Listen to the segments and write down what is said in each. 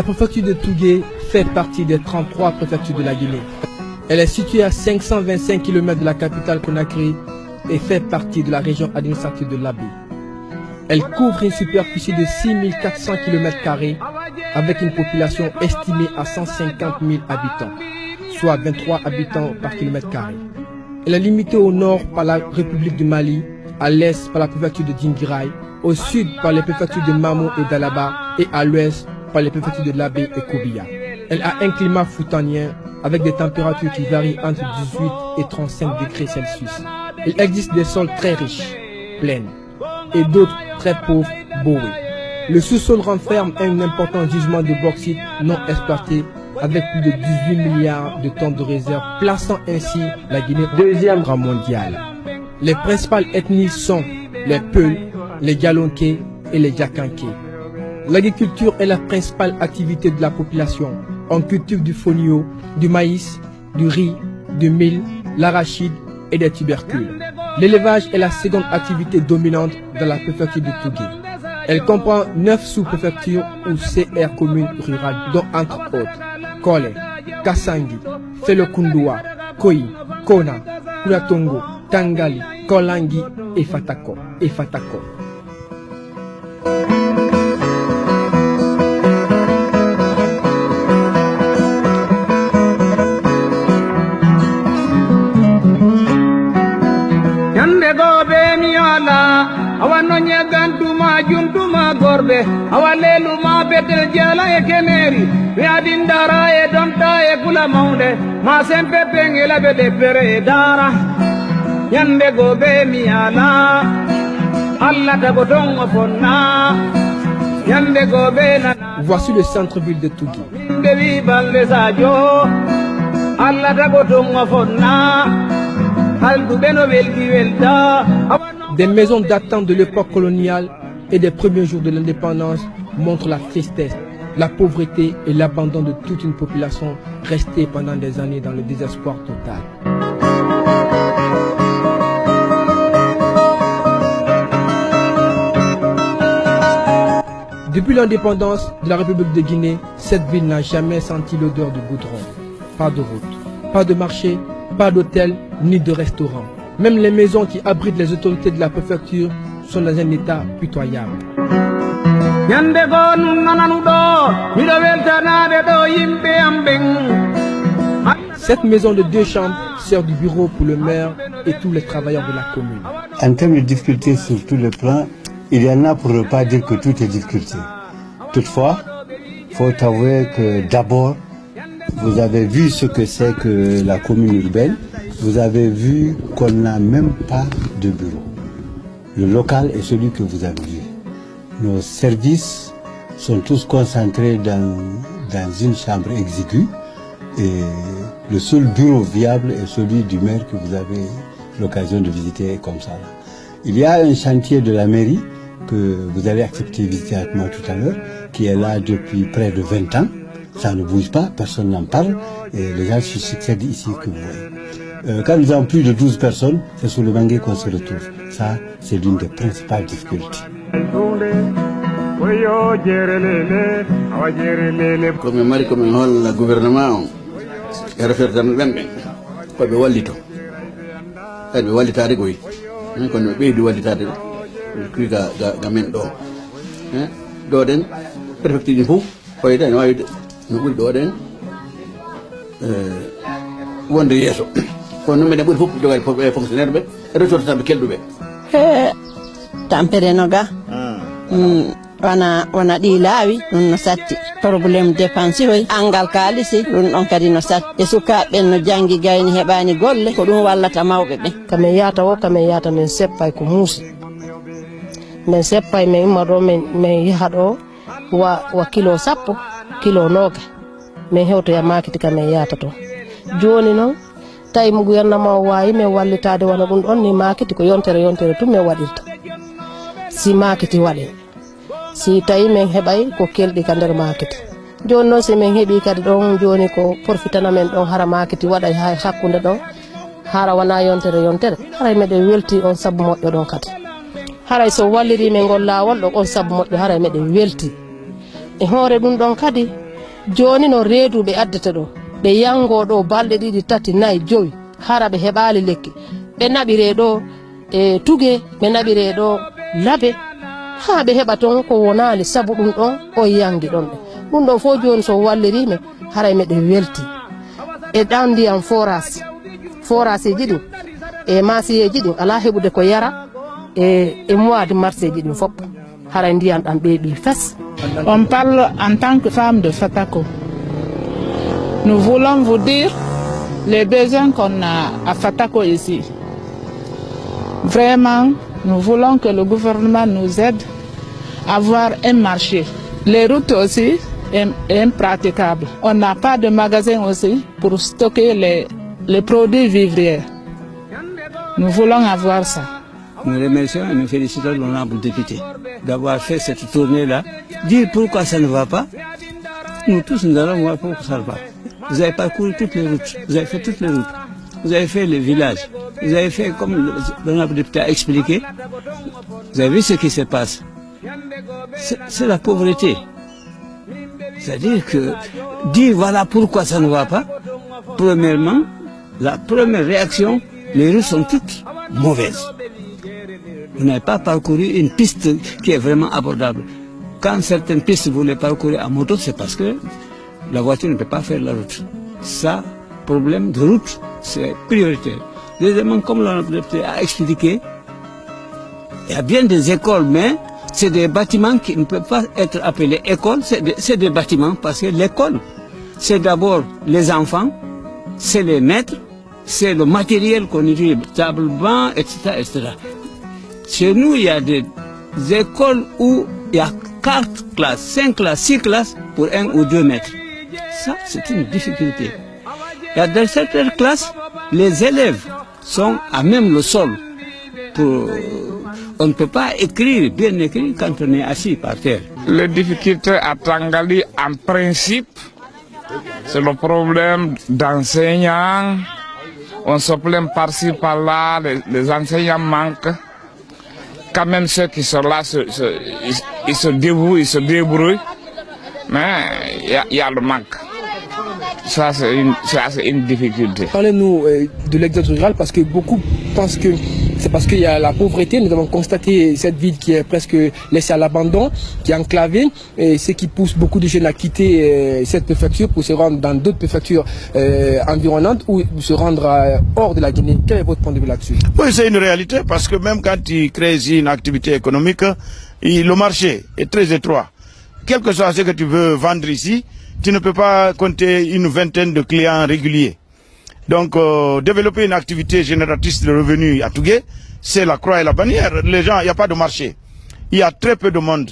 La préfecture de Tougué fait partie des 33 préfectures de la Guinée. Elle est située à 525 km de la capitale Conakry et fait partie de la région administrative de l'Abbé. Elle couvre une superficie de 6400 km² avec une population estimée à 150 000 habitants, soit 23 habitants par km². Elle est limitée au nord par la République du Mali, à l'est par la préfecture de Dinguiraye, au sud par les préfectures de Mamo et d'Alaba et à l'ouest par les préfectures de l'Abbé et Kobia. Elle a un climat foutanien avec des températures qui varient entre 18 et 35 degrés Celsius. Il existe des sols très riches, plaines, et d'autres très pauvres, boueux. Le sous-sol renferme un important gisement de bauxite non exploité avec plus de 18 milliards de tonnes de réserves, plaçant ainsi la Guinée deuxième rang mondial. Les principales ethnies sont les Peuls, les Dialonké et les Diakanké. L'agriculture est la principale activité de la population. On cultive du fonio, du maïs, du riz, du mil, l'arachide et des tubercules. L'élevage est la seconde activité dominante dans la préfecture de Tougué. Elle comprend 9 sous-préfectures ou CR communes rurales, dont entre autres Kole, Kassangi, Felokundua, Koyi, Kona, Kuratongo, Tangali, Kolangi et Fatako. Awano nyagantuma juntuma gorbe awalelu ma betel jala e keneri mi adindara e donta e kula maunde ma sempe pengela bede pere dara yande gobe mi ala alla tagotongo fonna yande gobe na. Voici le centre-ville de Tougué. Devi balle sajo alla tagotongo fonna haldu beno veldi velda. Des maisons datant de l'époque coloniale et des premiers jours de l'indépendance montrent la tristesse, la pauvreté et l'abandon de toute une population restée pendant des années dans le désespoir total. Depuis l'indépendance de la République de Guinée, cette ville n'a jamais senti l'odeur de goudron. Pas de route, pas de marché, pas d'hôtel ni de restaurant. Même les maisons qui abritent les autorités de la préfecture sont dans un état pitoyable. Cette maison de 2 chambres sert du bureau pour le maire et tous les travailleurs de la commune. En termes de difficultés sur tous les plans, il y en a pour ne pas dire que tout est difficulté. Toutefois, il faut avouer que d'abord, vous avez vu ce que c'est que la commune urbaine. Vous avez vu qu'on n'a même pas de bureau. Le local est celui que vous avez vu. Nos services sont tous concentrés dans une chambre exiguë et le seul bureau viable est celui du maire que vous avez l'occasion de visiter comme ça. Il y a un chantier de la mairie que vous avez accepté de visiter avec moi tout à l'heure, qui est là depuis près de 20 ans. Ça ne bouge pas, personne n'en parle et les gens se succèdent ici que vous voyez. Quand nous avons plus de 12 personnes, c'est sur le Mangué qu'on se retrouve. Ça, c'est l'une des principales difficultés. Comme mari comme le gouvernement est référé même pas de walito. Elle veut walita de goy. Quand on veut de walita de qui gamin do. Do den préfecture fou, faut dire no do den wonde yeso. Ko no mede ɓuri fof jogal fonctionnaire ɓe ressortissant kelɗo ɓe tampere no ga wana ɗi laawi ɗum no satti probléme dépense hoy angal kaalisi ɗum ɗon kadi no satti e sukaɓeɓen no janggi gayni heɓani golle ko ɗum wallata mawɓe ɓen kamen yahata min seppay ko muusi min seppay min imma ɗo min yaha ɗo wa kilo 10 kilo 9 min hewtoya makiti kamen yahata to joni noon tawi mo gouvernement wawi min wallitade wona ɗum ɗon ni makiti ko yontere tum min waɗirta si makiti waɗe si tawi min heɓay ko kelɗi ka nder makiti joni noon si min heeɓi kadi ɗon joni ko profitana men ɗon hara makiti waɗay ha hakkude ɗon hara wona yontere haray meɗen welti on saabu moƴƴo ɗon kadi haray so walliri min gol lawol ɗo on saabu moƴƴo haray meɗen welti e hoore ɗum ɗon kadi joni no reeduɓe addata ɗo ɓe yango ɗo balɗe ɗiɗi tati nayyi joyi hara ɓe heɓali lekki ɓe naɓire ɗo e tugue ɓe naɓire ɗo laabe ha ɓe heɓa ton ko wonali saabu ɗum ɗon o yangi ɗon ɗum ɗo fo joni so wallirime haray meɗen welti e ɗan ndiyam forage ji ɗin e masiyeji ɗin ala heɓude ko yara e mois de mars ji ɗin fopp haray ndiyam ɗam ɓeeɓi fes. On parle en tant que femme de Fatako. Nous voulons vous dire les besoins qu'on a à Fatako ici. Vraiment, nous voulons que le gouvernement nous aide à avoir un marché. Les routes aussi sont impraticables. On n'a pas de magasin aussi pour stocker les produits vivriers. Nous voulons avoir ça. Nous remercions et nous félicitons l'honorable député d'avoir fait cette tournée-là. Dire pourquoi ça ne va pas. Nous tous, nous allons voir pourquoi ça ne va pas. Vous avez parcouru toutes les routes, vous avez fait toutes les routes, vous avez fait les villages, vous avez fait comme l'honorable député a expliqué. Vous avez vu ce qui se passe. C'est la pauvreté. C'est-à-dire que dire voilà pourquoi ça ne va pas. Premièrement, la première réaction, les routes sont toutes mauvaises. Vous n'avez pas parcouru une piste qui est vraiment abordable. Quand certaines pistes vous les parcourez à moto, c'est parce que la voiture ne peut pas faire la route. Ça, problème de route, c'est prioritaire. Deuxièmement, comme l'honorable député a expliqué, il y a bien des écoles, mais c'est des bâtiments qui ne peuvent pas être appelés écoles, c'est des bâtiments parce que l'école, c'est d'abord les enfants, c'est les maîtres, c'est le matériel qu'on utilise, table, banc, etc., etc. Chez nous, il y a des écoles où il y a 4 classes, 5 classes, 6 classes pour 1 ou 2 maîtres. Ça, c'est une difficulté. Il y a dans certaines classes, les élèves sont à même le sol. On ne peut pas écrire, bien écrire, quand on est assis par terre. Les difficultés à Tangali, en principe, c'est le problème d'enseignants. On se plaint par-ci, par-là, les enseignants manquent. Quand même ceux qui sont là, ils se débrouillent, mais il y a le manque. Ça, c'est une difficulté. Parlez-nous de l'exode rural parce que beaucoup pensent que c'est parce qu'il y a la pauvreté. Nous avons constaté cette ville qui est presque laissée à l'abandon, qui est enclavée, et ce qui pousse beaucoup de jeunes à quitter cette préfecture pour se rendre dans d'autres préfectures environnantes ou se rendre hors de la Guinée. Quel est votre point de vue là-dessus? Oui, c'est une réalité parce que même quand tu crées ici une activité économique, le marché est très étroit. Quel que soit ce que tu veux vendre ici, tu ne peux pas compter une vingtaine de clients réguliers. Donc, développer une activité génératrice de revenus à Tougué, c'est la croix et la bannière. Les gens, il n'y a pas de marché. Il y a très peu de monde.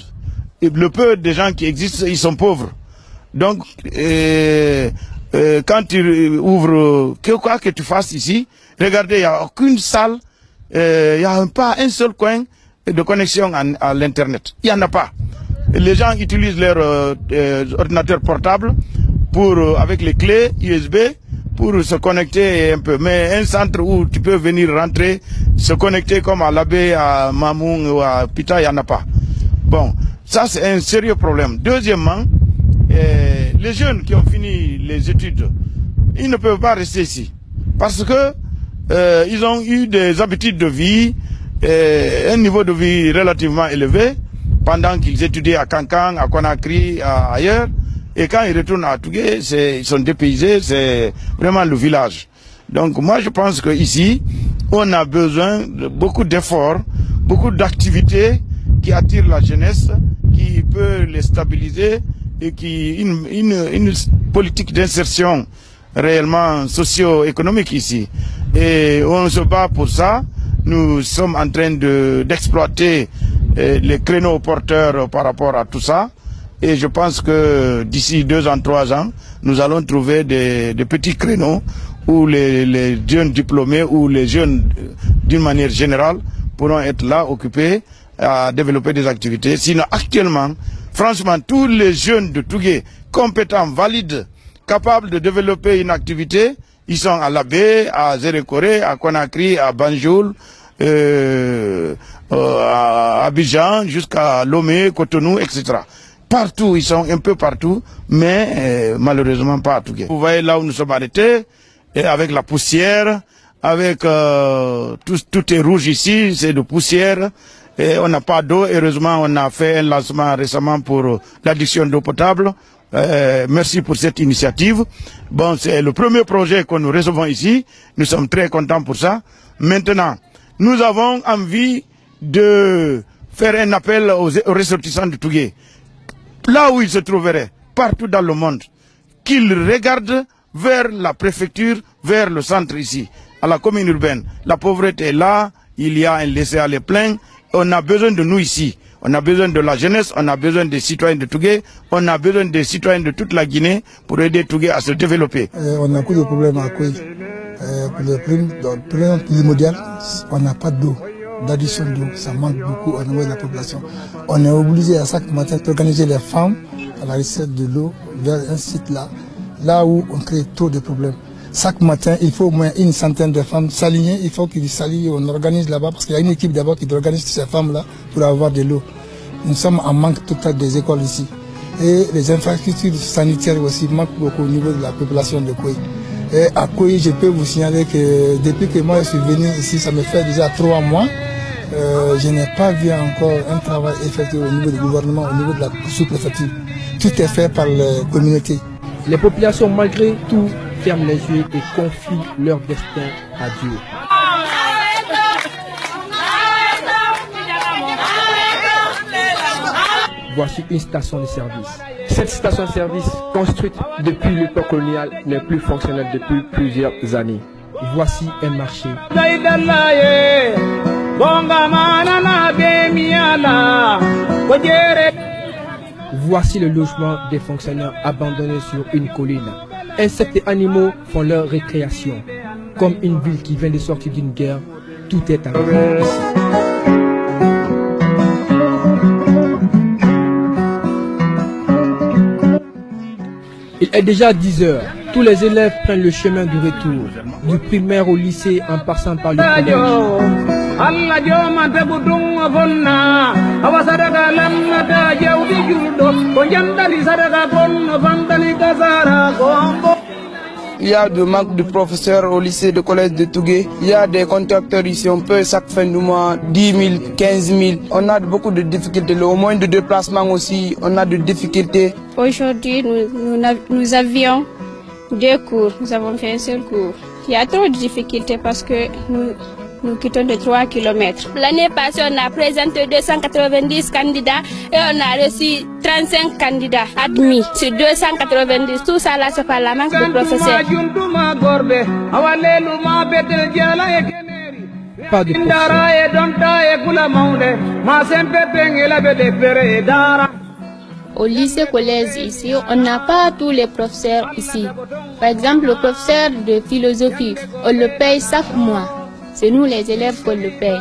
Et le peu de gens qui existent, ils sont pauvres. Donc, quand tu ouvres, quoi que tu fasses ici, regardez, il n'y a aucune salle, il n'y a pas un seul coin de connexion à l'Internet. Il n'y en a pas. Les gens utilisent leur ordinateur portable pour, avec les clés USB pour se connecter un peu. Mais un centre où tu peux venir rentrer, se connecter comme à l'Abbé, à Mamoun ou à Pita, il n'y en a pas. Bon, ça c'est un sérieux problème. Deuxièmement, les jeunes qui ont fini les études, ils ne peuvent pas rester ici. Parce que ils ont eu des habitudes de vie, un niveau de vie relativement élevé, pendant qu'ils étudiaient à Kankan, à Conakry, ailleurs. Et quand ils retournent à Tougué, ils sont dépaysés, c'est vraiment le village. Donc moi je pense qu'ici, on a besoin de beaucoup d'efforts, beaucoup d'activités qui attirent la jeunesse, qui peut les stabiliser et qui une politique d'insertion réellement socio-économique ici. Et on se bat pour ça. Nous sommes en train d'exploiter les créneaux porteurs par rapport à tout ça. Et je pense que d'ici 2 ans, 3 ans, nous allons trouver des petits créneaux où les jeunes diplômés ou les jeunes d'une manière générale pourront être là, occupés à développer des activités. Sinon, actuellement, franchement, tous les jeunes de Tougué, compétents, valides, capables de développer une activité, ils sont à l'Abbé, à Zérékoré, à Conakry, à Banjul, à Abidjan, jusqu'à Lomé, Cotonou, etc. partout, ils sont un peu partout, mais malheureusement pas à Tougué. Vous voyez là où nous sommes arrêtés, et avec la poussière, avec tout est rouge ici, c'est de poussière, et on n'a pas d'eau. Heureusement, on a fait un lancement récemment pour l'addition d'eau potable. Merci pour cette initiative. Bon, c'est le premier projet que nous recevons ici. Nous sommes très contents pour ça. Maintenant, nous avons envie de faire un appel aux ressortissants de Tougué. Là où ils se trouveraient, partout dans le monde, qu'ils regardent vers la préfecture, vers le centre ici, à la commune urbaine. La pauvreté est là, il y a un laisser-aller plein. On a besoin de nous ici. On a besoin de la jeunesse, on a besoin des citoyens de Tougué, on a besoin des citoyens de toute la Guinée pour aider Tougué à se développer. On a beaucoup de problèmes à Kouy. Pour le problème primordial, on n'a pas d'eau, d'addition d'eau. Ça manque beaucoup au niveau de la population. On est obligé à chaque matin d'organiser les femmes à la recette de l'eau vers un site là où on crée trop de problèmes. Chaque matin, il faut au moins une centaine de femmes s'aligner. Il faut qu'ils s'allient, on organise là-bas, parce qu'il y a une équipe d'abord qui organise ces femmes-là pour avoir de l'eau. Nous sommes en manque total des écoles ici. Et les infrastructures sanitaires aussi manquent beaucoup au niveau de la population de Kouy. Et à Kouy, je peux vous signaler que depuis que moi je suis venu ici, ça me fait déjà 3 mois, je n'ai pas vu encore un travail effectué au niveau du gouvernement, au niveau de la sous-préfecture. Tout est fait par les communautés. Les populations, malgré tout, ferment les yeux et confient leur destin à Dieu. Voici une station de service. Cette station de service, construite depuis l'époque coloniale, n'est plus fonctionnelle depuis plusieurs années. Voici un marché. Voici le logement des fonctionnaires abandonnés sur une colline. Insectes et animaux font leur récréation. Comme une ville qui vient de sortir d'une guerre, tout est arrivé ici. Il est déjà 10 heures. Tous les élèves prennent le chemin du retour, du primaire au lycée en passant par le collège. Il y a de manque de professeurs au lycée de collège de Tougué. Il y a des contracteurs ici, on peut chaque fin du mois 10 000, 15 000. On a beaucoup de difficultés. Au moins de déplacement aussi, on a de difficultés. Aujourd'hui, nous avions 2 cours. Nous avons fait un seul cours. Il y a trop de difficultés parce que nous quittons de 3 km. L'année passée, on a présenté 290 candidats et on a reçu 35 candidats admis sur 290. Tout ça là, c'est par la manque de professeurs. Pas de professeurs. Au lycée collège ici, on n'a pas tous les professeurs ici. Par exemple, le professeur de philosophie, on le paye chaque mois. C'est nous les élèves qu'on le paye.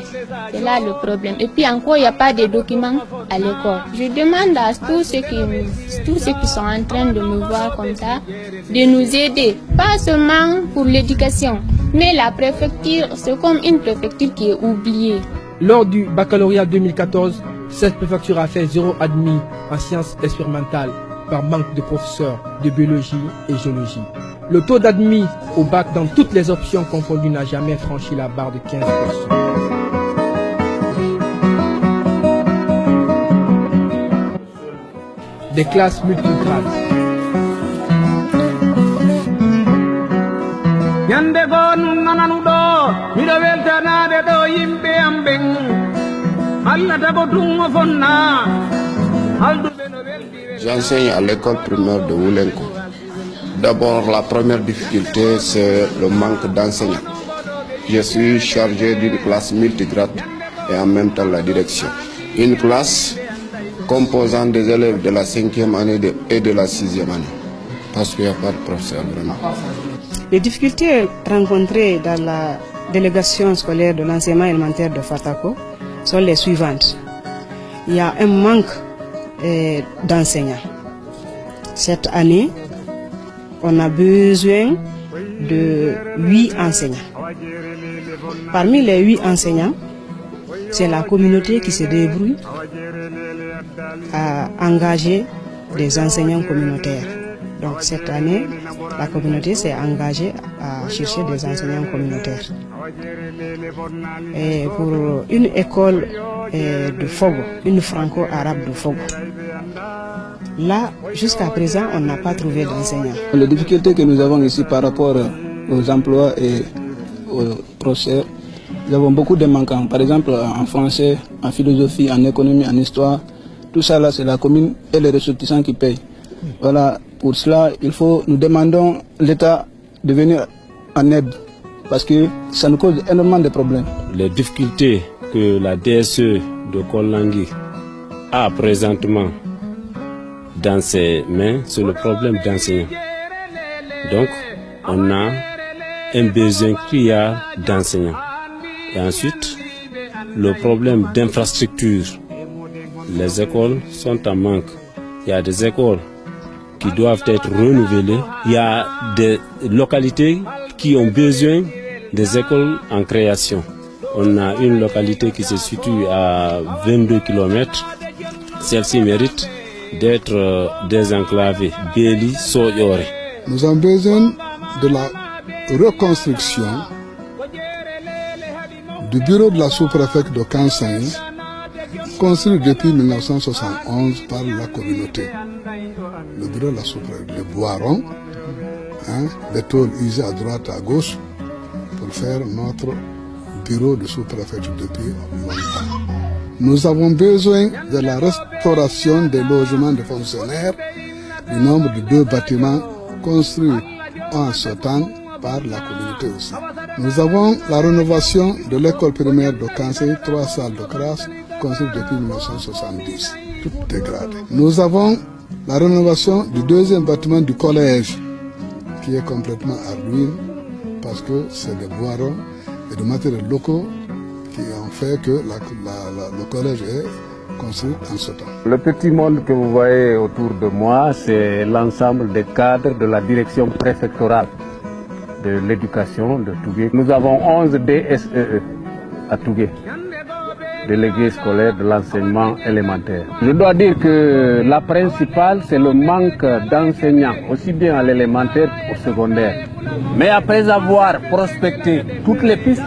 C'est là le problème. Et puis encore, il n'y a pas de documents à l'école. Je demande à tous ceux qui sont en train de me voir comme ça, de nous aider. Pas seulement pour l'éducation, mais la préfecture, c'est comme une préfecture qui est oubliée. Lors du baccalauréat 2014, cette préfecture a fait 0 admis en sciences expérimentales par manque de professeurs de biologie et géologie. Le taux d'admis au bac dans toutes les options confondues n'a jamais franchi la barre de 15%. Des classes multigrades. J'enseigne à l'école primaire de Woulenko. D'abord, la première difficulté, c'est le manque d'enseignants. Je suis chargé d'une classe multigrade et en même temps la direction. Une classe composant des élèves de la 5e année et de la 6e année, parce qu'il n'y a pas de professeur vraiment. Les difficultés rencontrées dans la délégation scolaire de l'enseignement élémentaire de Fatako sont les suivantes. Il y a un manque d'enseignants. Cette année, on a besoin de 8 enseignants. Parmi les 8 enseignants, c'est la communauté qui se débrouille à engager des enseignants communautaires. Donc cette année, la communauté s'est engagée à chercher des enseignants communautaires. Et pour une école de Fogo, une franco-arabe de Fogo, là, jusqu'à présent, on n'a pas trouvé d'enseignants. Les difficultés que nous avons ici par rapport aux emplois et aux professeurs, nous avons beaucoup de manquants. Par exemple, en français, en philosophie, en économie, en histoire, tout ça là, c'est la commune et les ressortissants qui payent. Voilà, pour cela, nous demandons l'État de venir en aide parce que ça nous cause énormément de problèmes. Les difficultés que la DSE de Kolangui a présentement dans ses mains, c'est le problème d'enseignants. Donc, on a un besoin criard d'enseignants. Et ensuite, le problème d'infrastructure. Les écoles sont en manque. Il y a des écoles qui doivent être renouvelées. Il y a des localités qui ont besoin des écoles en création. On a une localité qui se situe à 22 km. Celle-ci mérite d'être désenclavée. Béli, Soyore. Nous avons besoin de la reconstruction du bureau de la sous-préfecture de Kansaï, construit depuis 1971 par la communauté. Le bureau de la sous-préfecture, le Boiron, les tôles usées à droite et à gauche pour faire notre bureau de sous-préfecture depuis longtemps. Nous avons besoin de la restauration des logements des fonctionnaires, du nombre de 2 bâtiments construits en ce temps par la communauté aussi. Nous avons la rénovation de l'école primaire de Kansai, 3 salles de classe construites depuis 1970, toutes dégradées. Nous avons la rénovation du 2e bâtiment du collège, qui est complètement à ruine, parce que c'est des boireaux et des matériaux locaux qui ont fait que le collège est construit en ce temps. Le petit monde que vous voyez autour de moi, c'est l'ensemble des cadres de la direction préfectorale de l'éducation de Tougué. Nous avons 11 DSEE à Tougué, délégués scolaires de l'enseignement élémentaire. Je dois dire que la principale, c'est le manque d'enseignants, aussi bien à l'élémentaire qu'au secondaire. Mais après avoir prospecté toutes les pistes,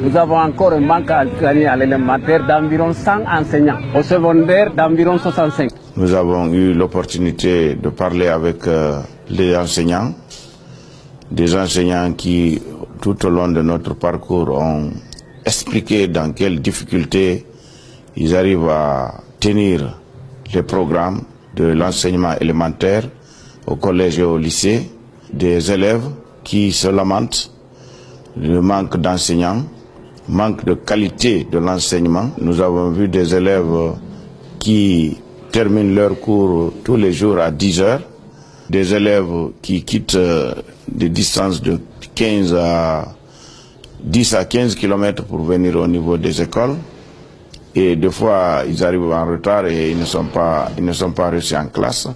nous avons encore un manque à gagner à l'élémentaire d'environ 100 enseignants, au secondaire d'environ 65. Nous avons eu l'opportunité de parler avec les enseignants, des enseignants qui, tout au long de notre parcours, ont expliqué dans quelles difficultés ils arrivent à tenir les programmes de l'enseignement élémentaire au collège et au lycée, des élèves qui se lamentent du manque d'enseignants, manque de qualité de l'enseignement. Nous avons vu des élèves qui terminent leur cours tous les jours à 10 heures, des élèves qui quittent des distances de 10 à 15 km pour venir au niveau des écoles. Et des fois, ils arrivent en retard et ils ne sont pas reçus en classe.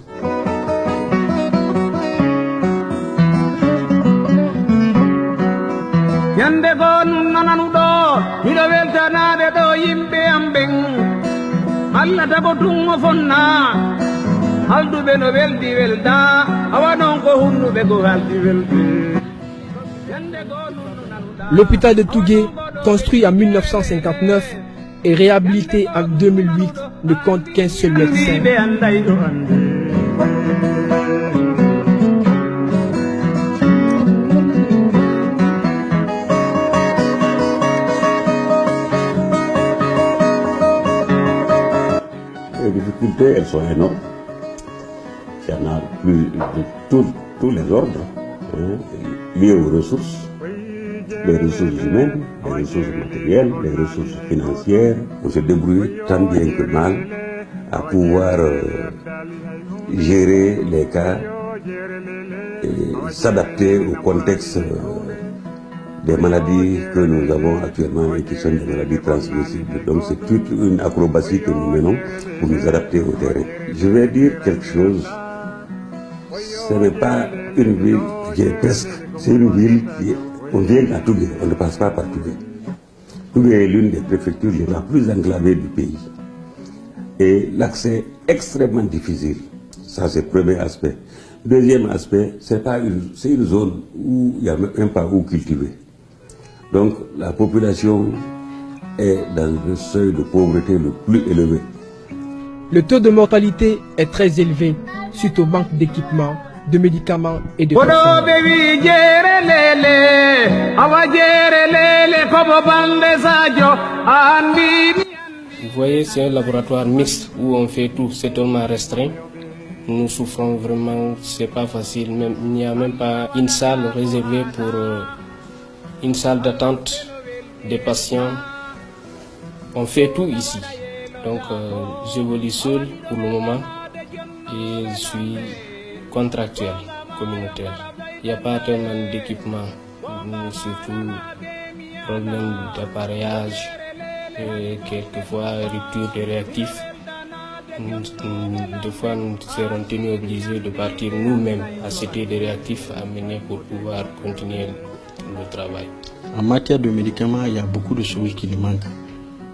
L'hôpital de Tougué, construit en 1959 et réhabilité en 2008, ne compte qu'un seul médecin. Les difficultés, elles sont énormes. Il y en a plus de tous les ordres, liés aux ressources. Les ressources humaines, les ressources matérielles, les ressources financières. On se débrouille tant bien que mal à pouvoir gérer les cas et s'adapter au contexte des maladies que nous avons actuellement et qui sont des maladies transmissibles. Donc c'est toute une acrobatie que nous menons pour nous adapter au terrain. Je vais dire quelque chose. Ce n'est pas une ville qui est presque, c'est une ville qui est... On vient à Tougué, on ne passe pas par Tougué. Tougué est l'une des préfectures les plus enclavées du pays. Et l'accès est extrêmement difficile. Ça, c'est le premier aspect. Deuxième aspect, c'est une zone où il n'y a même pas où cultiver. Donc, la population est dans le seuil de pauvreté le plus élevé. Le taux de mortalité est très élevé suite au manque d'équipements, de médicaments et de personnel. Vous voyez, c'est un laboratoire mixte où on fait tout, c'est totalement restreint. Nous souffrons vraiment, c'est pas facile. Même, il n'y a même pas une salle réservée pour une salle d'attente des patients. On fait tout ici. Donc, j'évolue seul pour le moment et je suis contractuel communautaire. Il n'y a pas tellement d'équipement, surtout problème d'appareillage, et quelquefois rupture des réactifs. Des fois, nous serons tenus obligés de partir nous-mêmes acheter des réactifs à mener pour pouvoir continuer le travail. En matière de médicaments, il y a beaucoup de choses qui nous manquent.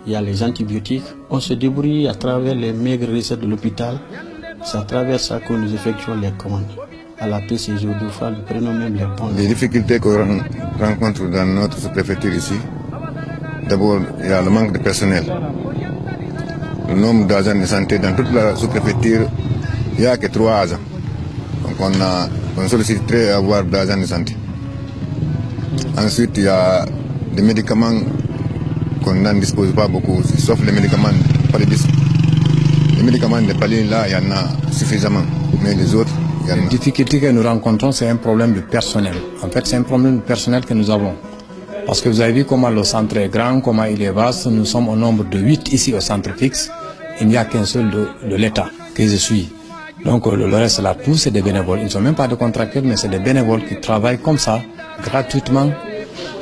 Il y a les antibiotiques. On se débrouille à travers les maigres recettes de l'hôpital. C'est à travers ça que nous effectuons les commandes. À la PCG, deux fois, nous prenons même les bons. Les difficultés qu'on rencontre dans notre sous-préfecture ici, d'abord, il y a le manque de personnel. Le nombre d'agents de santé dans toute la sous-préfecture, il n'y a que 3 agents. Donc on sollicite très à avoir d'agents de santé. Ensuite, il y a des médicaments qu'on n'en dispose pas beaucoup, sauf les médicaments paludisme. Les médicaments de paludisme, là, il y en a suffisamment, mais les autres, il y en a. Les difficultés que nous rencontrons, c'est un problème de personnel. En fait, c'est un problème de personnel que nous avons. Parce que vous avez vu comment le centre est grand, comment il est vaste. Nous sommes au nombre de 8 ici au centre fixe. Il n'y a qu'un seul de l'État que je suis. Donc le reste là, tous c'est des bénévoles. Ils ne sont même pas de contractuels, mais c'est des bénévoles qui travaillent comme ça, gratuitement,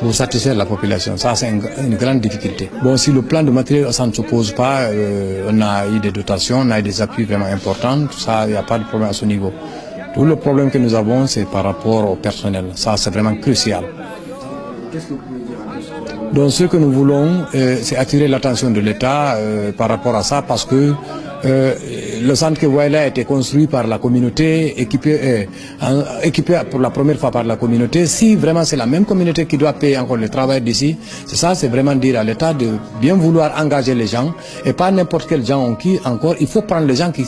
pour satisfaire la population. Ça, c'est une grande difficulté. Bon, si le plan de matériel, ça ne se pose pas, on a eu des dotations, on a eu des appuis vraiment importants, tout ça, il n'y a pas de problème à ce niveau. Tout le problème que nous avons, c'est par rapport au personnel. Ça, c'est vraiment crucial. Qu'est-ce que vous pouvez dire? Donc, ce que nous voulons, c'est attirer l'attention de l'État par rapport à ça, parce que le centre que vous voyez là a été construit par la communauté, équipé pour la première fois par la communauté. Si vraiment c'est la même communauté qui doit payer encore le travail d'ici, c'est ça, c'est vraiment dire à l'État de bien vouloir engager les gens, et pas n'importe quels gens qui encore, il faut prendre les gens qui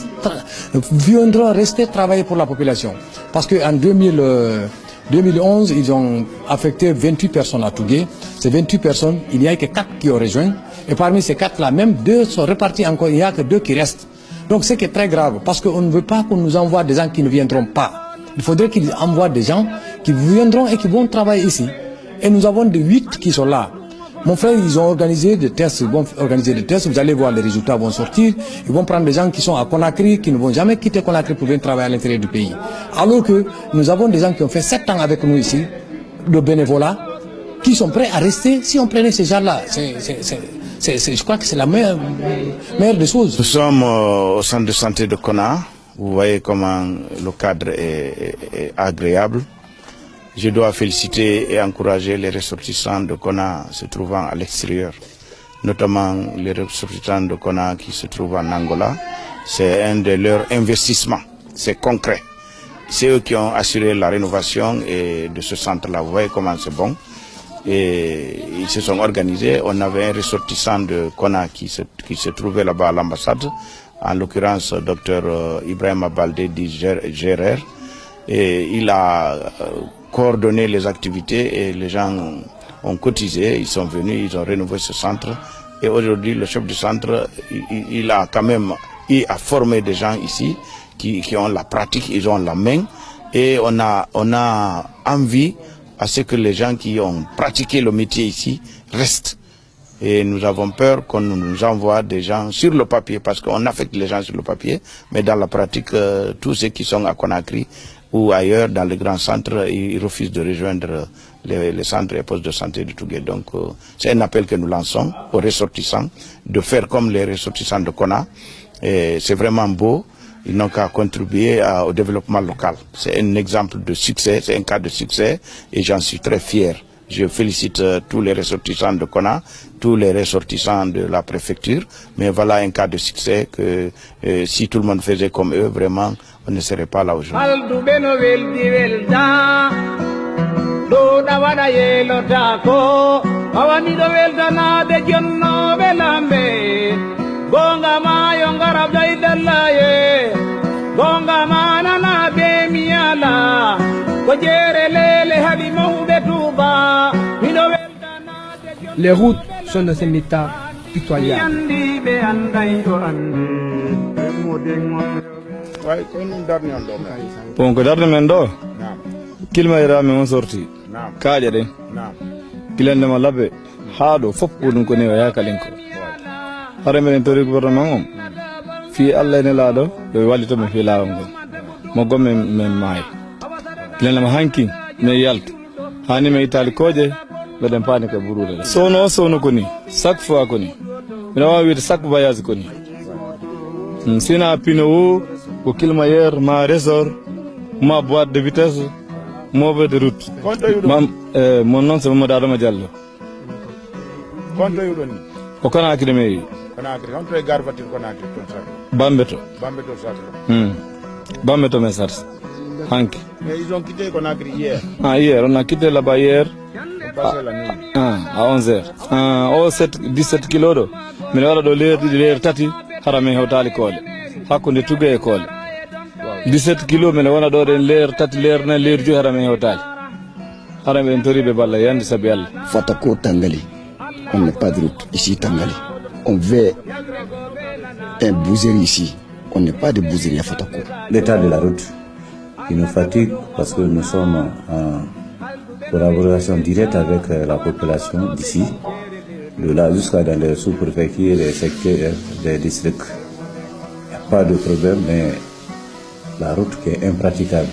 viendront rester travailler pour la population. Parce qu'en 2011, ils ont affecté 28 personnes à Tougué. Ces 28 personnes, il n'y a que 4 qui ont rejoint. Et parmi ces 4-là, même 2 sont repartis encore. Il n'y a que 2 qui restent. Donc c'est très grave, parce qu'on ne veut pas qu'on nous envoie des gens qui ne viendront pas. Il faudrait qu'ils envoient des gens qui viendront et qui vont travailler ici. Et nous avons des 8 qui sont là. Mon frère, ils ont organisé des tests, vous allez voir, les résultats vont sortir. Ils vont prendre des gens qui sont à Conakry, qui ne vont jamais quitter Conakry pour venir travailler à l'intérieur du pays. Alors que nous avons des gens qui ont fait 7 ans avec nous ici, de bénévolat, qui sont prêts à rester si on prenait ces gens-là. Je crois que c'est la meilleure des choses. Nous sommes au centre de santé de Kona. Vous voyez comment le cadre est agréable. Je dois féliciter et encourager les ressortissants de Kona se trouvant à l'extérieur, notamment les ressortissants de Kona qui se trouvent en Angola. C'est un de leurs investissements, c'est concret. C'est eux qui ont assuré la rénovation de ce centre-là. Vous voyez comment c'est bon. Et ils se sont organisés. On avait un ressortissant de Kona qui se trouvait là-bas à l'ambassade, en l'occurrence Dr Ibrahim Baldé dit Gérer. Et il a coordonné les activités et les gens ont cotisé, ils sont venus, ils ont rénové ce centre. Et aujourd'hui, le chef du centre, il a quand même formé des gens ici qui ont la pratique, ils ont la main. Et on a envie à ce que les gens qui ont pratiqué le métier ici restent. Et nous avons peur qu'on nous envoie des gens sur le papier, parce qu'on affecte les gens sur le papier, mais dans la pratique, tous ceux qui sont à Conakry ou ailleurs dans les grands centres, ils refusent de rejoindre les centres et postes de santé de Tougué. Donc c'est un appel que nous lançons aux ressortissants de faire comme les ressortissants de Kona. C'est vraiment beau. Ils n'ont qu'à contribuer au développement local. C'est un exemple de succès, c'est un cas de succès et j'en suis très fier Je félicite tous les ressortissants de Kona, tous les ressortissants de la préfecture. Mais voilà un cas de succès que si tout le monde faisait comme eux, vraiment, on ne serait pas là aujourd'hui. Les routes sont dans un état pitoyable. Bon, que darne mendo. Kilma ira me on sorti. Kaja de. Kilende malabe. Hado fop budun ko ne ya kalinko. Hare men tori gouvernement fi Allah ne lado do walito me fi lawam go. Mo gomme men may. Kilende ma hanki me yalt. Hani me itali koje bedem pani ka burule. Sono ko ni. Chaque fois ko ni. Mi wa wi chaque voyage ko ni. Sina pino au kilmayer ma résor ma boîte de vitesse mauvais de route. Mon nom c'est Mamadou Adama Diallo. Konto yudoni. O kana akideme. Kana akideme. Konto e garvatir kana akideme ton Bambeto. Bambeto satlo. Bambeto mesars. Hanki. Mais ils ont quitté Conakry hier. Hier, on a quitté là-bas hier. Passé la nuit. À 11h. 17 kilos. Mais là, de l'air tati, harame hotali kole. Hakunde tuge kole. 17 kilos, mais là, de l'air tati, l'air na l'air ju harame hotali. Harame entori be balla yandi sabial. Fatako Tangali. On n'est pas de route ici Tangali. On veut un bouzerie ici. On n'est pas de bouzerie à Fatako. L'état de la route, il nous fatigue parce que nous sommes en collaboration directe avec la population d'ici, de là jusqu'à dans les sous-préfectures, les secteurs, les districts. Il n'y a pas de problème, mais la route qui est impraticable.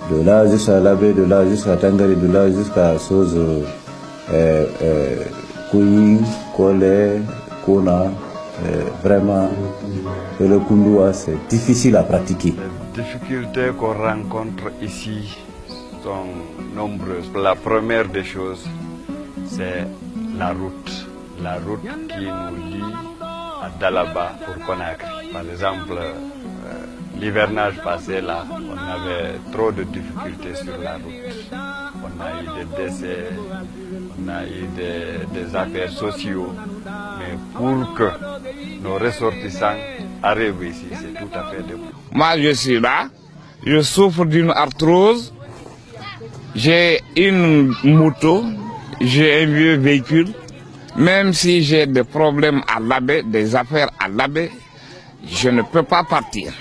De là jusqu'à Labé, de là jusqu'à Tangari, de là jusqu'à Soz, Kouyin, Kole, Kona, vraiment, et le Kundua, c'est difficile à pratiquer. Les difficultés qu'on rencontre ici sont nombreuses. La première des choses, c'est la route. La route qui nous lie à Dalaba pour Conakry. Par exemple, l'hivernage passé là, on avait trop de difficultés sur la route. On a eu des décès, on a eu des affaires sociaux. Mais pour que nos ressortissants arrivent ici, c'est tout à fait de. Moi, je suis là, je souffre d'une arthrose, j'ai une moto, j'ai un vieux véhicule. Même si j'ai des problèmes à Labé, des affaires à Labé, je ne peux pas partir.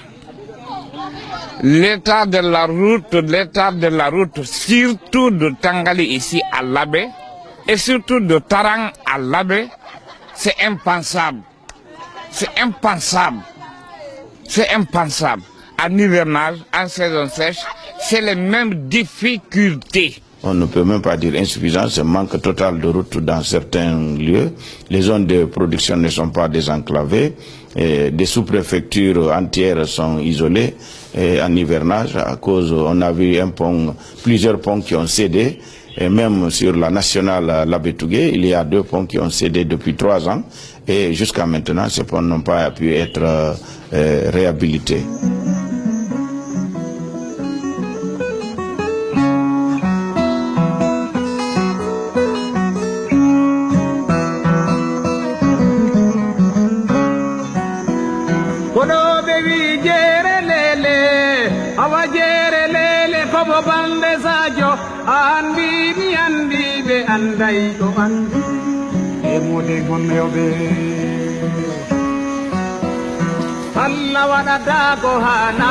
L'état de la route, surtout de Tangali ici à Labé, et surtout de Tarang à Labé, c'est impensable. C'est impensable. C'est impensable. En hivernage, en saison sèche, c'est les mêmes difficultés. On ne peut même pas dire insuffisant, c'est manque total de route dans certains lieux. Les zones de production ne sont pas désenclavées. Et des sous-préfectures entières sont isolées et en hivernage à cause, on a vu plusieurs ponts qui ont cédé. Et même sur la nationale Labé-Tougué, il y a 2 ponts qui ont cédé depuis 3 ans. Et jusqu'à maintenant, ces ponts n'ont pas pu être réhabilités. Allah waɗata ko hana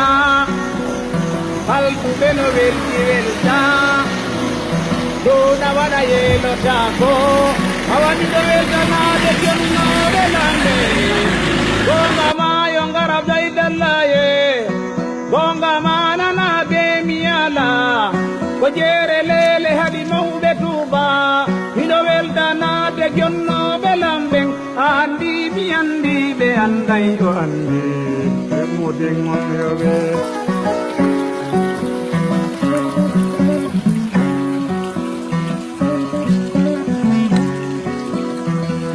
halkuɓe no welti welta dona waɗa yelota ko hawani ɗo weltanade jonnoɓe lande gonga ma yo garab daydallaye gonga ma nana be miyala ko jeere lele haɗi mawɓe tuuba miɗo weltanade jonnoɓe lamɓen andi mi andi ɓe anday o andi ɓe moden monyoɓe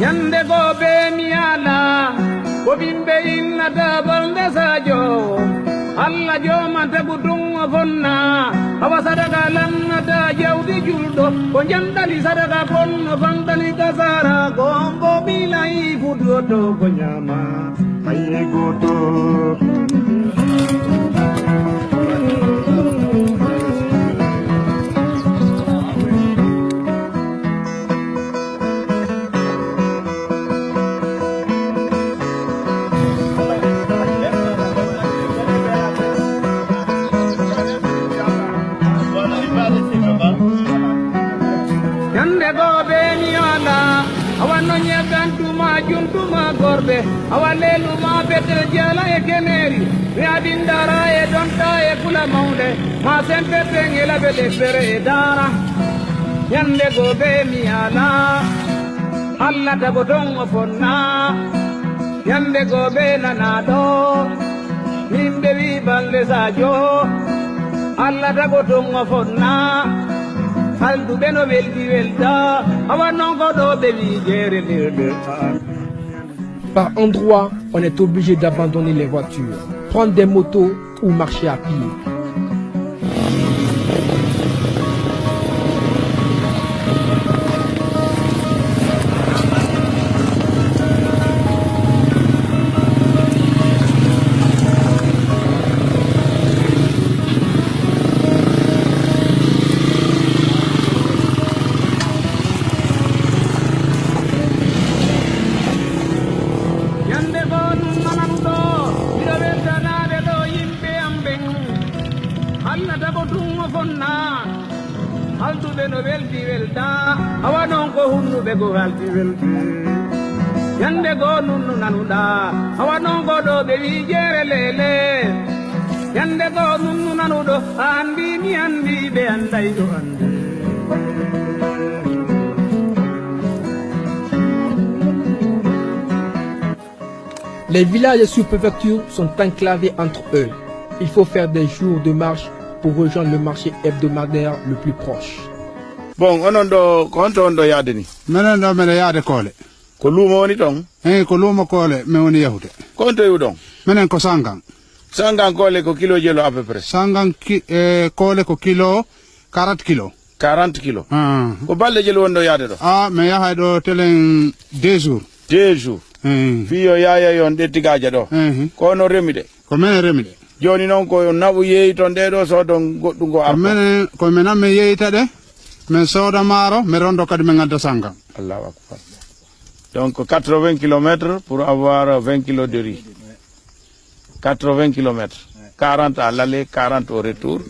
Yande go be miala ko bimbe inna tabal desajo alla joma tabudungo fonna awa sadaka lanna ta jawdi juldo ko jandali sadaka fonno fandali kasara gombo bilai fudoto ko nyama aye goto awanno nyegantuma juntuma gorbe awaleluma betel jala e keneri mi adindara e donta e kula maunde ma sempe pengela bede fere e dara yande gobe mi ala alla dago dongo fonna yande gobe nanado mimbe wi balle sajo alla dago dongo fonna Par endroits, on est obligé d'abandonner les voitures, prendre des motos ou marcher à pied. Yande go nunu nanuda awanon go do be wi jere lele yande go nunu nanudo andi mi andi be andai do andi Les villages et sous-préfectures sont enclavés entre eux. Il faut faire des jours de marche pour rejoindre le marché hebdomadaire le plus proche. Bon, onondo konto ondo yade ni. Menen do mene yade kole. Ko lumo woni ton? Ko lumo kole me woni yahude. Konto yudon? Menen ko sangang. Sangang kole ko kilo jelo à peu près. Sangang kole ko kilo 40 kilo. 40 kilo. Ko balle jelo wondo yade do? Me yahay do telen 2 jours. 2 jours. Fiyo yaya yon de tigaja do. Ko no remide. Ko men remide. Joni non ko nabu yeyi ton de do so don goddungo arko. Menen ko menam me yeyita de. Men soda maro me rondo kadi men gadda sangam. Allahu akbar. Donc 80 km pour avoir 20 kg de riz. 80 km. 40 à l'aller, 40 au retour.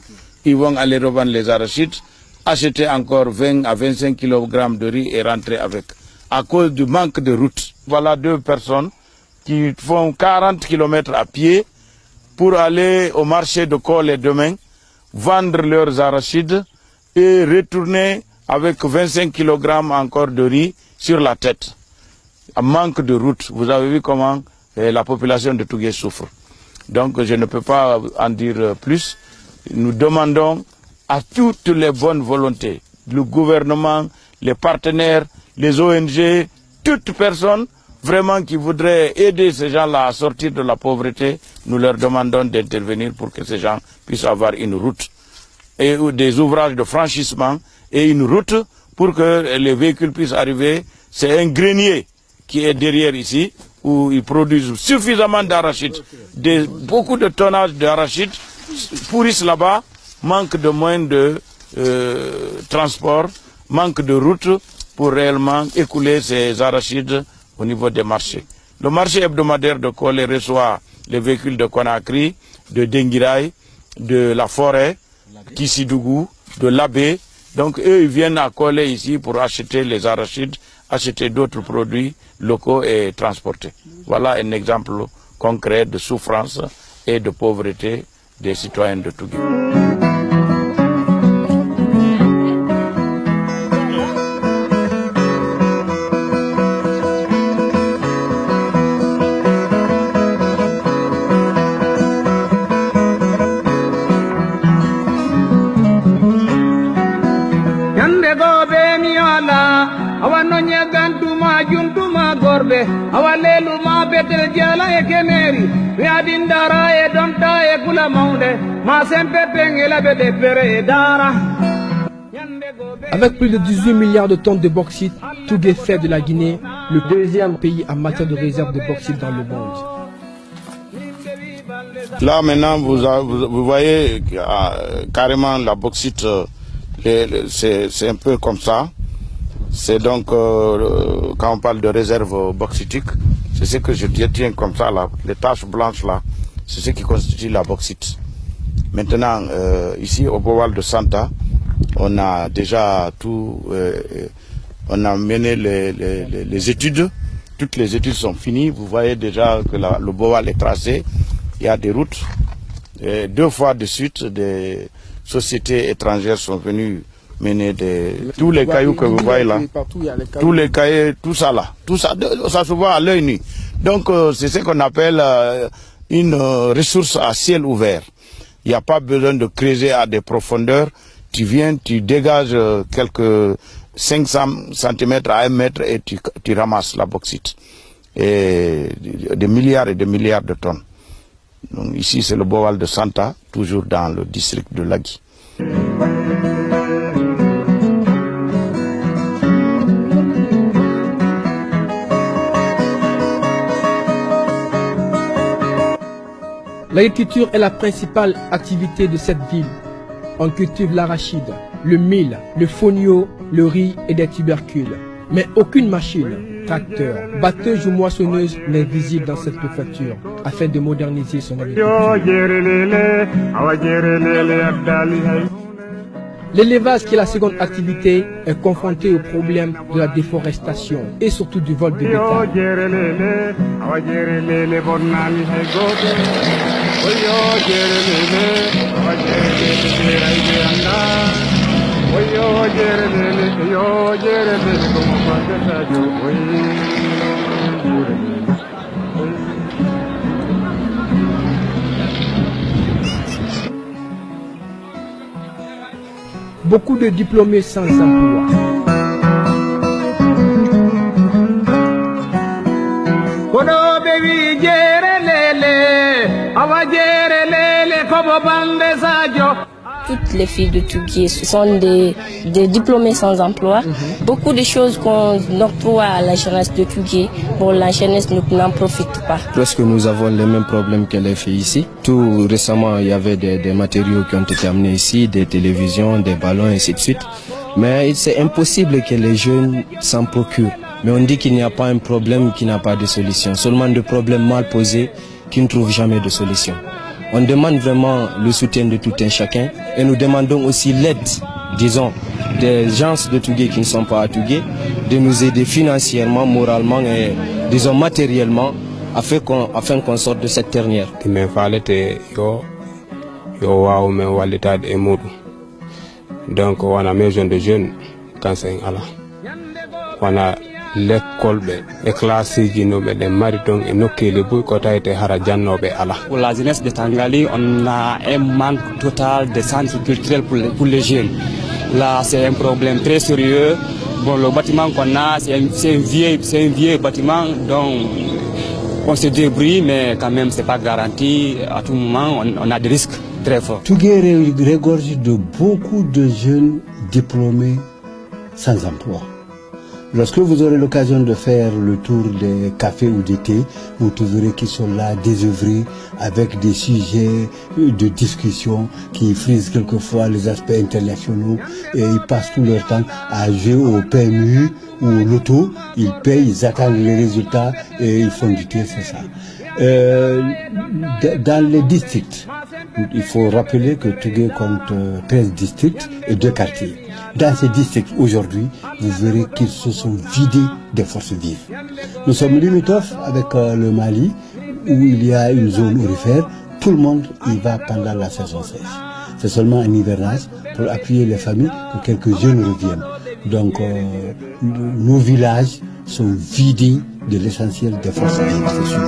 Ils vont aller revendre les arachides, acheter encore 20 à 25 kg de riz et rentrer avec. À cause du manque de route. Voilà 2 personnes qui font 40 km à pied pour aller au marché de Kole demain, vendre leurs arachides et retourner avec 25 kg encore de riz sur la tête. Un manque de route. Vous avez vu comment la population de Tougué souffre. Donc je ne peux pas en dire plus. Nous demandons à toutes les bonnes volontés, le gouvernement, les partenaires, les ONG, toute personne vraiment qui voudrait aider ces gens-là à sortir de la pauvreté, nous leur demandons d'intervenir pour que ces gens puissent avoir une route et des ouvrages de franchissement et une route pour que les véhicules puissent arriver. C'est un grenier qui est derrière ici, où ils produisent suffisamment d'arachides. Beaucoup de tonnage d'arachides pourrissent là-bas, manque de moyens de transport, manque de route pour réellement écouler ces arachides au niveau des marchés. Le marché hebdomadaire de Kole reçoit les véhicules de Conakry, de Denguiraï, de la forêt, Kissidougou, de l'Abbé. Donc eux, ils viennent à Kole ici pour acheter les arachides, acheter d'autres produits locaux et transporter. Voilà un exemple concret de souffrance et de pauvreté des citoyens de Tougué. awa noñe gantuma juntuma gorɓe awa leluma betel jala e keneri wiadin dara e donta e gula mawde ma sempe pengela ɓe deppere e dara. Avec plus de 18 milliards de tonnes de bauxite, Tougué fait de la Guinée le deuxième pays en matière de réserve de bauxite dans le monde. Là maintenant vous voyez carrément la bauxite, c'est un peu comme ça. C'est donc quand on parle de réserve bauxitique, c'est ce que je tiens comme ça là, les taches blanches là, c'est ce qui constitue la bauxite. Maintenant ici au Boal de Santa, on a déjà tout, on a mené les études, toutes les études sont finies. Vous voyez déjà que le Boal est tracé, il y a des routes. Et 2 fois de suite, des sociétés étrangères sont venues mener tous les cailloux que vous voyez là, tous les cailloux, tout ça là, tout ça, ça se voit à l'œil nu. Donc c'est ce qu'on appelle une ressource à ciel ouvert. Il n'y a pas besoin de creuser à des profondeurs. Tu viens, tu dégages quelques 500 cm à 1 mètre et tu ramasses la bauxite. Et des milliards et des milliards de tonnes. Donc ici c'est le Boal de Santa, toujours dans le district de Lagui. L'agriculture est la principale activité de cette ville. On cultive l'arachide, le mil, le fonio, le riz et des tubercules. Mais aucune machine, tracteur, batteuse ou moissonneuse n'est visible dans cette préfecture afin de moderniser son agriculture. L'élevage, qui est la seconde activité, est confronté au problème de la déforestation et surtout du vol de bétail. Beaucoup de diplômés sans emploi. Toutes les filles de Tougué sont des diplômés sans emploi. Beaucoup de choses qu'on octroie à la jeunesse de Tougué, pour la jeunesse n'en profite pas. Presque nous avons les mêmes problèmes que les filles ici. Tout récemment, il y avait des matériaux qui ont été amenés ici, des télévisions, des ballons, et ainsi de suite. Mais c'est impossible que les jeunes s'en procurent. Mais on dit qu'il n'y a pas un problème qui n'a pas de solution, seulement des problèmes mal posés qui ne trouvent jamais de solution. On demande vraiment le soutien de tout un chacun et nous demandons aussi l'aide, disons, des gens de Tougué qui ne sont pas à Tougué, de nous aider financièrement, moralement et, disons, matériellement, afin qu'on sorte de cette dernière. Donc on a besoin de jeunes quand c'est là. On a l'école et classe qui nous les maritons et nous qui les boycottons et harajanno be ala. Pour la jeunesse de Tangali, on a un manque total de centres culturels pour les jeunes. Là, c'est un problème très sérieux. Bon, le bâtiment qu'on a, c'est un vieux bâtiment, donc on se débrouille, mais quand même, c'est pas garanti. À tout moment, on a des risques très forts. Tougué regorge de beaucoup de jeunes diplômés sans emploi. Lorsque vous aurez l'occasion de faire le tour des cafés ou des thés, vous trouverez qu'ils sont là désœuvrés avec des sujets de discussion qui frisent quelquefois les aspects internationaux et ils passent tout leur temps à jouer au PMU ou au loto. Ils payent, ils attendent les résultats et ils font du thé, c'est ça. Dans les districts, il faut rappeler que Tougué compte 13 districts et 2 quartiers. Dans ces districts, aujourd'hui, vous verrez qu'ils se sont vidés des forces vives. Nous sommes limitrophes avec le Mali, où il y a une zone aurifère. Tout le monde y va pendant la saison sèche. C'est seulement un hivernage pour appuyer les familles que quelques jeunes reviennent. Donc, nos villages sont vidés de l'essentiel des forces vives, c'est sûr.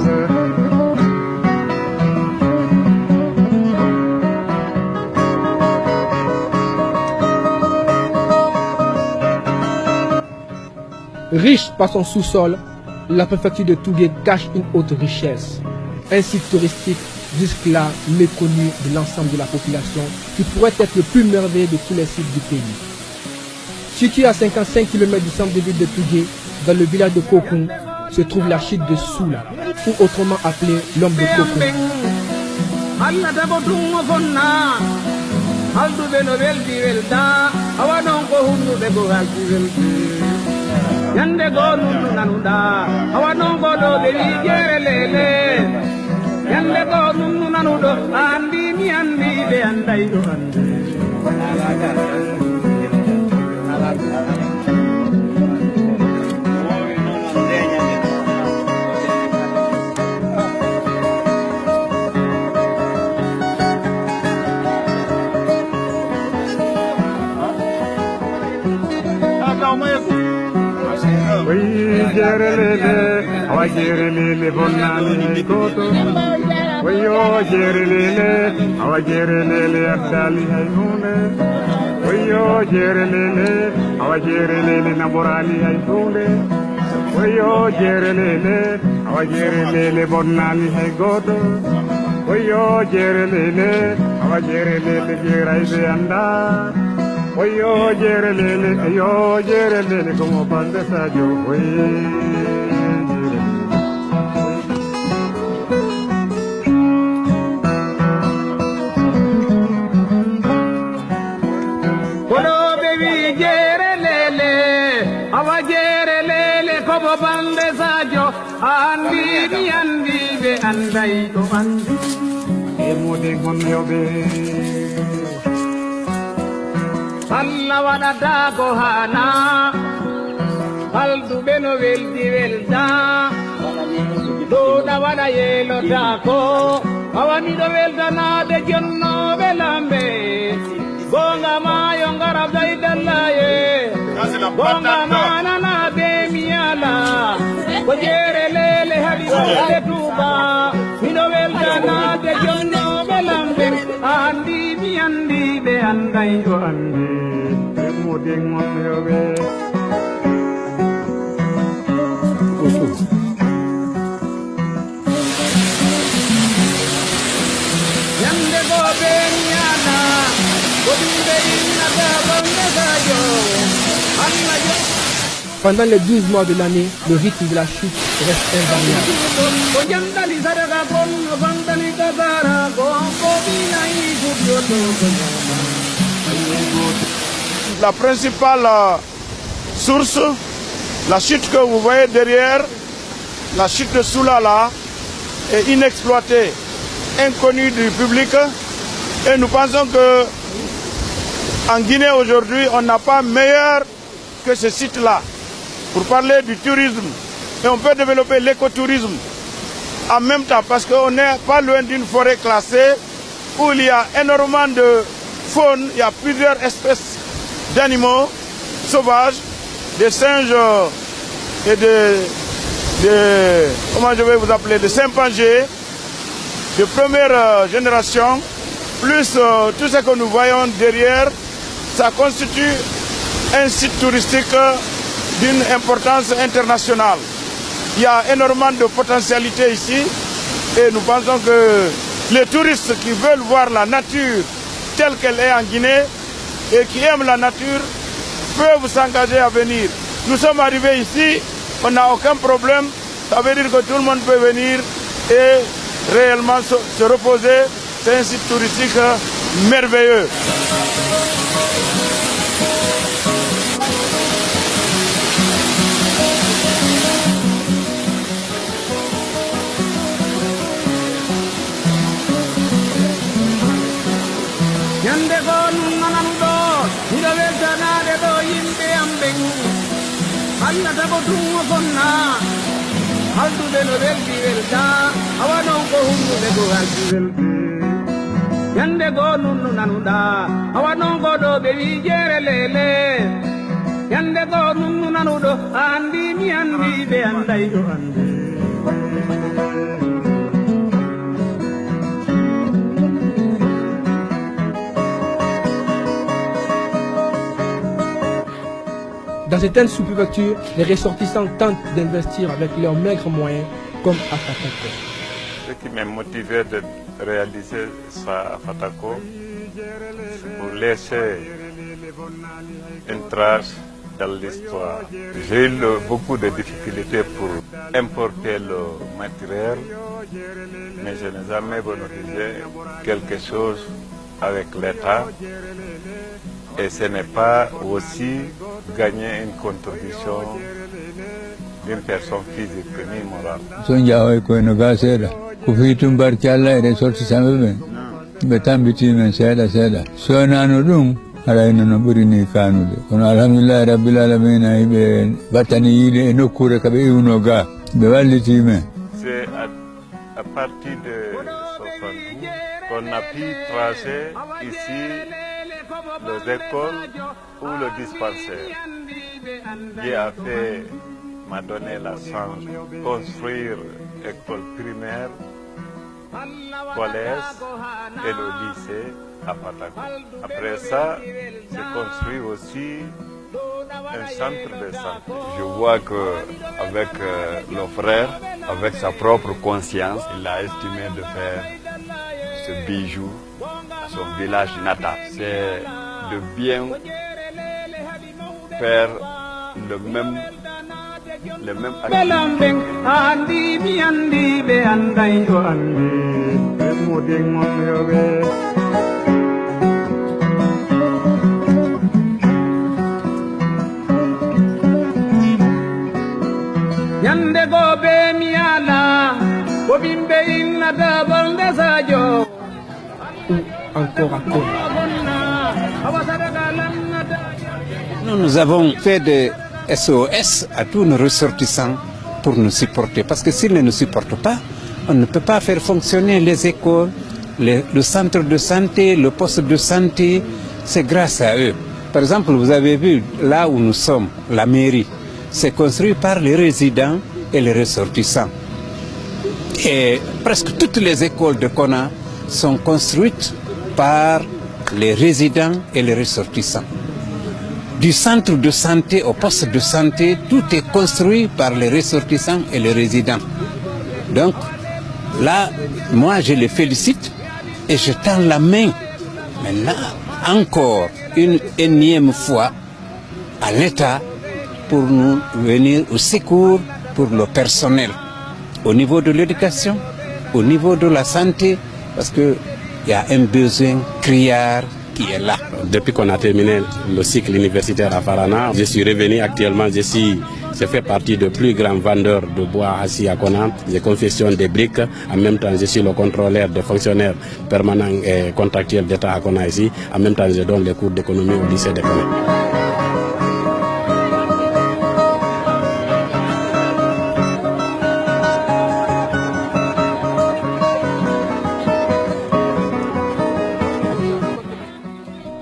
Riche par son sous-sol, la préfecture de Tougué cache une haute richesse. Un site touristique jusque-là méconnu de l'ensemble de la population qui pourrait être le plus merveilleux de tous les sites du pays. Situé à 55 km du centre de ville de Tougué, dans le village de Kokoum, se trouve la chute de Soula, ou autrement appelée l'homme de Kokoum. Oyo jere lele como pan de sayo, Oyo baby jere lele, awa jere lele como pan de sayo, andi be andai to andi, emo de gonyo be. Allah wada da ko hana haldu beno weldi welda do da wada yelo da ko awani do welda na de jonno belambe gonga ma yongara daidalla ye gonga ma na be miala ko jere lele hadi de tuba mi do welda na de jonno belambe andi mi andi be andai o andi Ding on the way. Yande go benyana, go be inada bande gajo, Allah yo. Pendant les 12 mois de l'année, le rythme de la chute reste invariable. La principale source, la chute que vous voyez derrière, la chute de Soula là, est inexploitée, inconnue du public. Et nous pensons que en Guinée aujourd'hui, on n'a pas meilleur que ce site-là pour parler du tourisme. Et on peut développer l'écotourisme en même temps parce qu'on n'est pas loin d'une forêt classée où il y a énormément de faune, il y a plusieurs espèces d'animaux sauvages, des singes et comment je vais vous appeler, des chimpanzés de première génération, plus tout ce que nous voyons derrière, ça constitue un site touristique d'une importance internationale. Il y a énormément de potentialités ici et nous pensons que les touristes qui veulent voir la nature telle qu'elle est en Guinée et qui aiment la nature peuvent s'engager à venir. Nous sommes arrivés ici, on n'a aucun problème, ça veut dire que tout le monde peut venir et réellement se reposer. C'est un site touristique merveilleux. Allah tabo tungo konna haldu de no veldi velda awano ko hundu de go haldu veldi yande go nunnu nanuda awano go do be wi jere lele yande go nunnu nanudo andi mi andi be andai do andi Dans certaines sous-préfectures, les ressortissants tentent d'investir avec leurs maigres moyens, comme à Fatako. Ce qui m'a motivé de réaliser ça à Fatako, pour laisser une trace dans l'histoire. J'ai eu beaucoup de difficultés pour importer le matériel, mais je n'ai jamais bénéficié quelque chose avec l'État. Et ce n'est pas aussi gagner une contribution d'une personne physique ni morale. C'est à partir de 72 qu'on a pu tracer ici les écoles ou le dispensaire. Dieu m'a donné la chance de construire école primaire, collège et le lycée à Fatako. Après ça, j'ai construit aussi un centre de santé. Je vois qu'avec le frère, avec sa propre conscience, il a estimé de faire ce bijou à son village natal. C'est de bien faire le même encore à Kona. Nous avons fait des SOS à tous nos ressortissants pour nous supporter. Parce que s'ils ne nous supportent pas, on ne peut pas faire fonctionner les écoles, le centre de santé, le poste de santé. C'est grâce à eux. Par exemple, vous avez vu là où nous sommes, la mairie, c'est construit par les résidents et les ressortissants. Et presque toutes les écoles de Kona sont construites par les résidents et les ressortissants. Du centre de santé au poste de santé, tout est construit par les ressortissants et les résidents. Donc là, moi je les félicite et je tends la main maintenant encore une énième fois à l'État pour nous venir au secours pour le personnel au niveau de l'éducation, au niveau de la santé, parce qu'il y a un besoin criard qui est là. Depuis qu'on a terminé le cycle universitaire à Farana, je suis revenu actuellement, je fais partie des plus grands vendeurs de bois assis à Kona. Je confectionne des briques. En même temps, je suis le contrôleur des fonctionnaires permanents et contractuels d'État à Kona ici. En même temps, je donne les cours d'économie au lycée de Kona.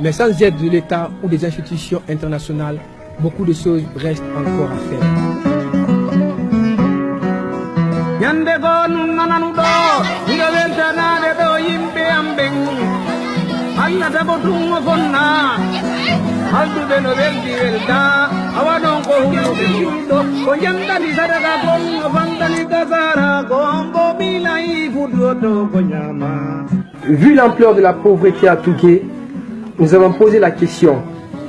Mais sans aide de l'État ou des institutions internationales, beaucoup de choses restent encore à faire. Vu l'ampleur de la pauvreté à Tougué, nous avons posé la question,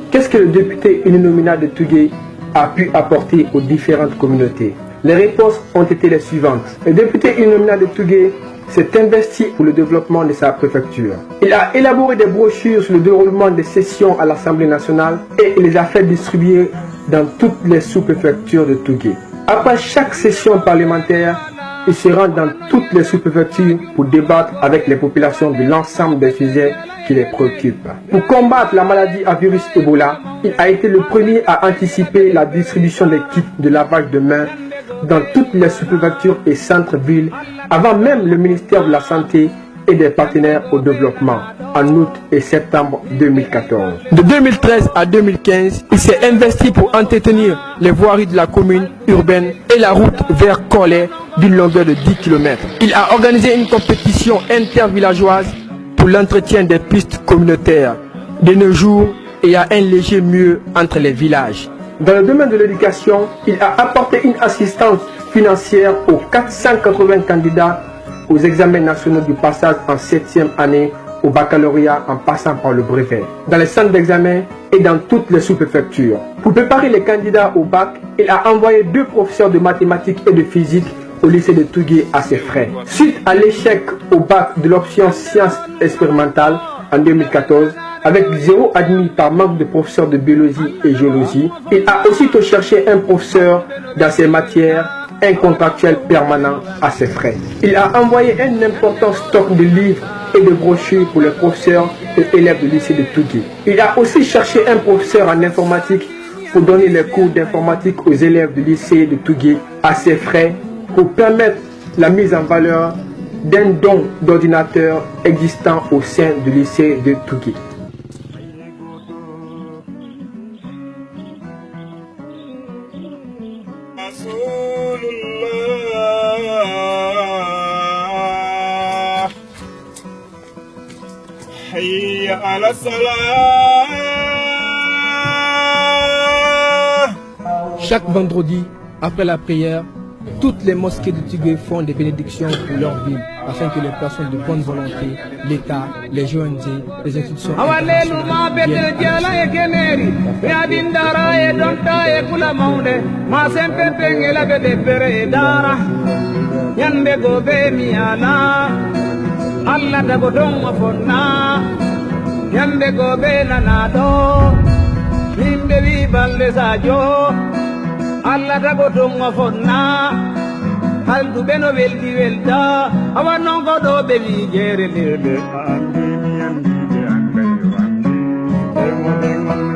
qu'est-ce que le député uninominal de Tougué a pu apporter aux différentes communautés? Les réponses ont été les suivantes. Le député uninominal de Tougué s'est investi pour le développement de sa préfecture. Il a élaboré des brochures sur le déroulement des sessions à l'Assemblée nationale et il les a fait distribuer dans toutes les sous-préfectures de Tougué. Après chaque session parlementaire, il se rend dans toutes les sous-préfectures pour débattre avec les populations de l'ensemble des sujets qui les préoccupent. Pour combattre la maladie à virus Ebola, il a été le premier à anticiper la distribution des kits de lavage de mains dans toutes les sous-préfectures et centres-villes, avant même le ministère de la Santé et des partenaires au développement, en août et septembre 2014. De 2013 à 2015, il s'est investi pour entretenir les voiries de la commune urbaine et la route vers Collet d'une longueur de 10 km. Il a organisé une compétition intervillageoise pour l'entretien des pistes communautaires. De nos jours, il y a un léger mur entre les villages. Dans le domaine de l'éducation, il a apporté une assistance financière aux 480 candidats aux examens nationaux du passage en 7e année au baccalauréat en passant par le brevet, dans les centres d'examen et dans toutes les sous-préfectures. Pour préparer les candidats au bac, il a envoyé 2 professeurs de mathématiques et de physique au lycée de Tougué à ses frais. Suite à l'échec au bac de l'option sciences expérimentales en 2014, avec 0 admis par manque de professeurs de biologie et géologie, il a aussitôt cherché un professeur dans ces matières, un contractuel permanent à ses frais. Il a envoyé un important stock de livres et de brochures pour les professeurs et élèves du lycée de Tougué. Il a aussi cherché un professeur en informatique pour donner les cours d'informatique aux élèves du lycée de Tougué à ses frais pour permettre la mise en valeur d'un don d'ordinateur existant au sein du lycée de Tougué. Chaque vendredi, après la prière, toutes les mosquées de Tougué font des bénédictions pour leur ville, afin que les personnes de bonne volonté, l'État, les ONG, les institutions Yambe go be nanado, himbe wi balle sajo. Allah dago dongo fonna, haldu beno weldi welda. Awa nongo do be wi jere lebe. Andi mi andi de ande wandi.